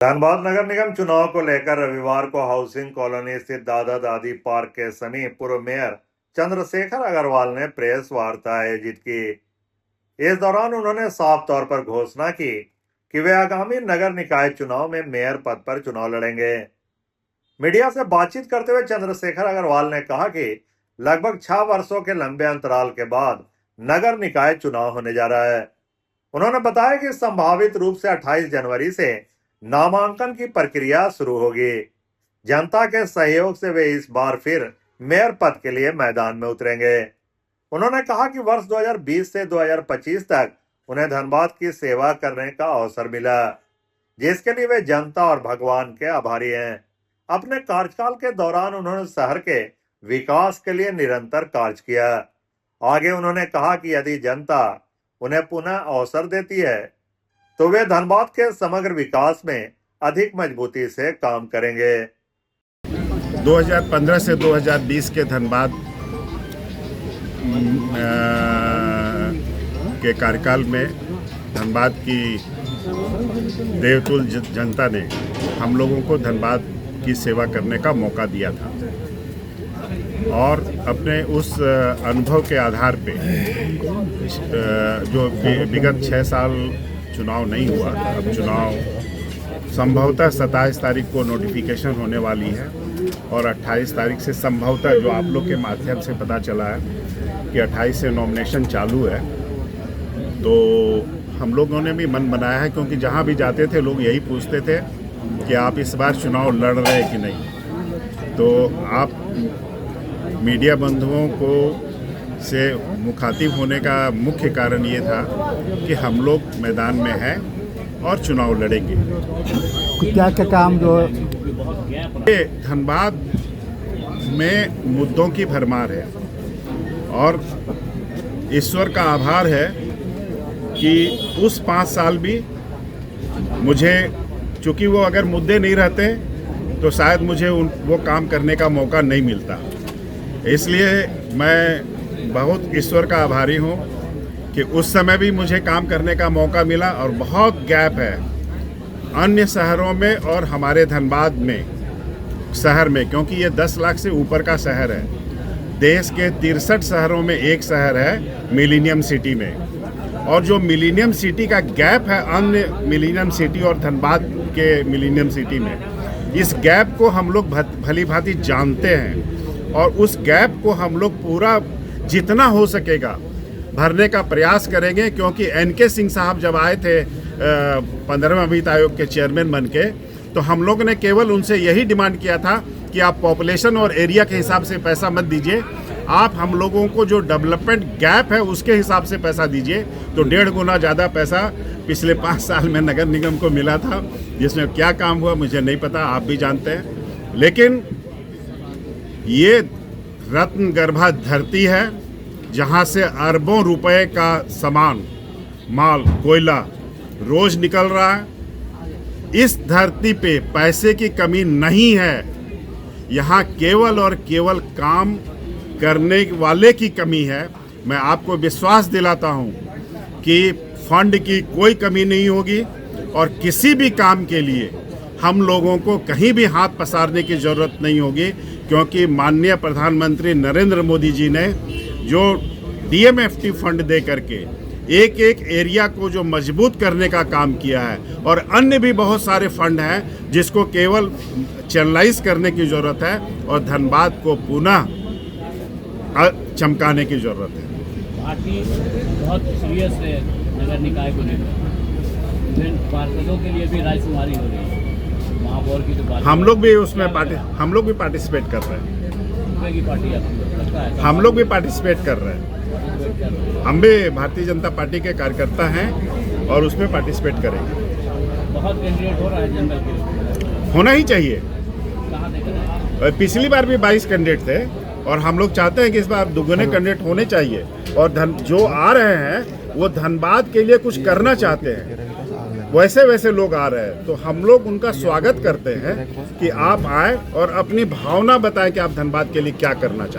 धनबाद नगर निगम चुनाव को लेकर रविवार को हाउसिंग कॉलोनी स्थित दादा दादी पार्क के समीप पूर्व मेयर चंद्रशेखर अग्रवाल ने प्रेस वार्ता आयोजित की। इस दौरान उन्होंने साफ तौर पर घोषणा की कि वे आगामी नगर निकाय चुनाव में मेयर पद पर चुनाव लड़ेंगे। मीडिया से बातचीत करते हुए चंद्रशेखर अग्रवाल ने कहा कि लगभग 6 वर्षों के लंबे अंतराल के बाद नगर निकाय चुनाव होने जा रहा है। उन्होंने बताया कि संभावित रूप से 28 जनवरी से नामांकन की प्रक्रिया शुरू होगी। जनता के सहयोग से वे इस बार फिर मेयर पद के लिए मैदान में उतरेंगे। उन्होंने कहा कि वर्ष 2020 से 2025 तक उन्हें धनबाद की सेवा करने का अवसर मिला, जिसके लिए वे जनता और भगवान के आभारी हैं। अपने कार्यकाल के दौरान उन्होंने शहर के विकास के लिए निरंतर कार्य किया। आगे उन्होंने कहा कि यदि जनता उन्हें पुनः अवसर देती है तो वे धनबाद के समग्र विकास में अधिक मजबूती से काम करेंगे। 2015 से 2020 के धनबाद के कार्यकाल में धनबाद की देवतुल जनता ने हम लोगों को धनबाद की सेवा करने का मौका दिया था और अपने उस अनुभव के आधार पे जो विगत 6 साल चुनाव नहीं हुआ, अब चुनाव संभवतः 27 तारीख को नोटिफिकेशन होने वाली है और 28 तारीख से संभवतः, जो आप लोग के माध्यम से पता चला है कि 28 से नॉमिनेशन चालू है। तो हम लोगों ने भी मन बनाया है, क्योंकि जहां भी जाते थे लोग यही पूछते थे कि आप इस बार चुनाव लड़ रहे हैं कि नहीं। तो आप मीडिया बंधुओं को से मुखातिब होने का मुख्य कारण ये था कि हम लोग मैदान में हैं और चुनाव लड़ेंगे। क्या क्या काम जो धनबाद में मुद्दों की भरमार है और ईश्वर का आभार है कि उस 5 साल भी मुझे, चूँकि वो अगर मुद्दे नहीं रहते तो शायद मुझे वो काम करने का मौका नहीं मिलता। इसलिए मैं बहुत ईश्वर का आभारी हूँ कि उस समय भी मुझे काम करने का मौका मिला और बहुत गैप है अन्य शहरों में और हमारे धनबाद में शहर में, क्योंकि ये 10 लाख से ऊपर का शहर है। देश के 63 शहरों में एक शहर है मिलेनियम सिटी में, और जो मिलेनियम सिटी का गैप है अन्य मिलेनियम सिटी और धनबाद के मिलेनियम सिटी में, इस गैप को हम लोग भली भांति जानते हैं और उस गैप को हम लोग पूरा जितना हो सकेगा भरने का प्रयास करेंगे। क्योंकि एनके सिंह साहब जब आए थे 15वें वित्त आयोग के चेयरमैन बन के, तो हम लोग ने केवल उनसे यही डिमांड किया था कि आप पॉपुलेशन और एरिया के हिसाब से पैसा मत दीजिए, आप हम लोगों को जो डेवलपमेंट गैप है उसके हिसाब से पैसा दीजिए। तो 1.5 गुना ज़्यादा पैसा पिछले 5 साल में नगर निगम को मिला था, जिसमें क्या काम हुआ मुझे नहीं पता, आप भी जानते हैं। लेकिन ये रत्न गर्भा धरती है जहाँ से अरबों रुपए का सामान, माल, कोयला रोज निकल रहा है। इस धरती पे पैसे की कमी नहीं है, यहाँ केवल और केवल काम करने वाले की कमी है। मैं आपको विश्वास दिलाता हूँ कि फंड की कोई कमी नहीं होगी और किसी भी काम के लिए हम लोगों को कहीं भी हाथ पसारने की ज़रूरत नहीं होगी, क्योंकि माननीय प्रधानमंत्री नरेंद्र मोदी जी ने जो DMFT फंड दे करके एक एक एरिया को जो मजबूत करने का काम किया है, और अन्य भी बहुत सारे फंड हैं जिसको केवल चैनलाइज करने की ज़रूरत है और धनबाद को पुनः चमकाने की ज़रूरत है। पार्टी बहुत सीरियस है नगर निकाय को लेकर, पार्षदों के लिए भी रायशुमारी हो रही है, महापौर की तो बात। हम लोग भी पार्टिसिपेट कर रहे हैं। हम लोग भी पार्टिसिपेट कर रहे हैं। हम भी भारतीय जनता पार्टी के कार्यकर्ता हैं और उसमें पार्टिसिपेट करेंगे। बहुत कैंडिडेट हो रहा है जनरल के लिए, होना ही चाहिए। पिछली बार भी 22 कैंडिडेट थे और हम लोग चाहते हैं कि इस बार दुगने कैंडिडेट होने चाहिए, और जो आ रहे हैं वो धनबाद के लिए कुछ करना चाहते हैं, वैसे लोग आ रहे हैं। तो हम लोग उनका स्वागत करते हैं कि आप आए और अपनी भावना बताएं कि आप धनबाद के लिए क्या करना चाहते हैं।